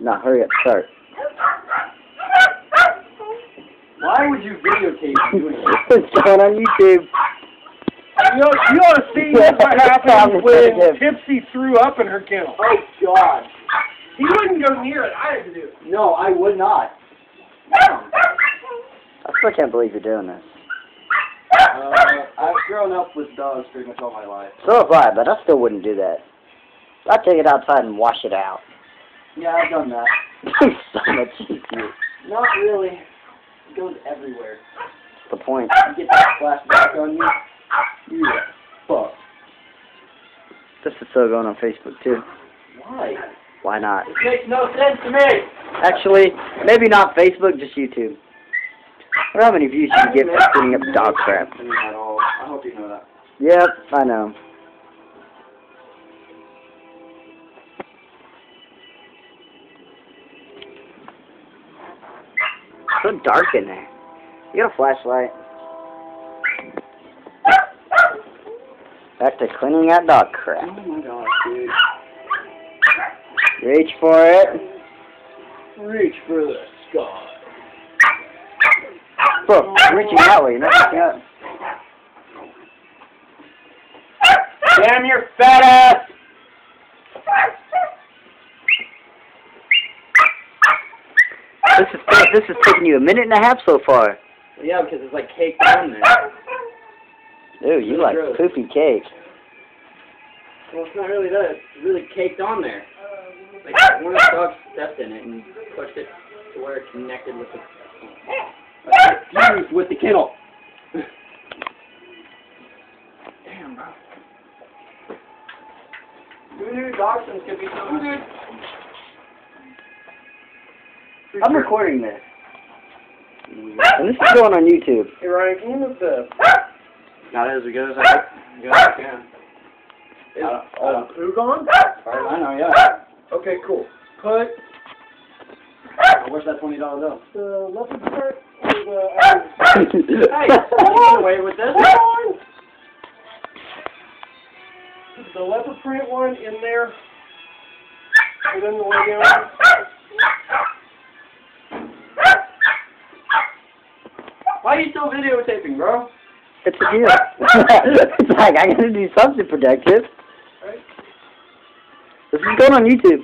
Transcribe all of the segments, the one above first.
Now hurry up, start. Why would you videotape doing it? It's going on YouTube. You ought to see what happened when Tipsy threw up in her kennel. Oh, God. He wouldn't go near it. I had to do it. No, I would not. I still can't believe you're doing this. I've grown up with dogs pretty much all my life. So have I, but I still wouldn't do that. I'd take it outside and wash it out. Yeah, I've done that. So much easier. Not really. It goes everywhere. What's the point? You get that flashback on you, you get fucked. This is still going on Facebook, too. Why? Why not? It makes no sense to me. Actually, maybe not Facebook, just YouTube. I wonder how many views you can get for cleaning up dog crap. At all. I hope you know that. Yep, I know. It's so dark in there. You got a flashlight. Back to cleaning that dog crap. Oh my gosh, dude. Reach for it. Reach for the sky. Bro, reaching that way, you're not reaching up. Damn your fat ass! This is taking you a minute and a half so far. Yeah, because it's like cake on there. Dude, you like gross. poopy cake. Well, it's not really that. It's really caked on there. Like one of the dogs stepped in it and pushed it to where it connected with the fused with the kennel. Damn, bro. Who knew dachshunds could be so good? I'm recording this. And this is going on YouTube. Hey, Ryan, can you move the... Not as good as I can. Is all the poo gone? As far as I know, yeah. Okay, cool. Put Where's that $20 bill? the leopard print or the... Hey, you get away with this. The leopard print one in there. And then the lay down. Why are you still videotaping, bro? It's a deal. It's like, I gotta do something productive. Right? This is going on YouTube.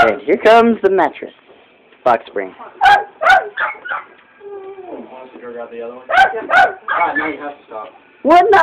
And here comes the mattress. Box spring. Honestly, go grab the other one. Alright, now you have to stop. What? No!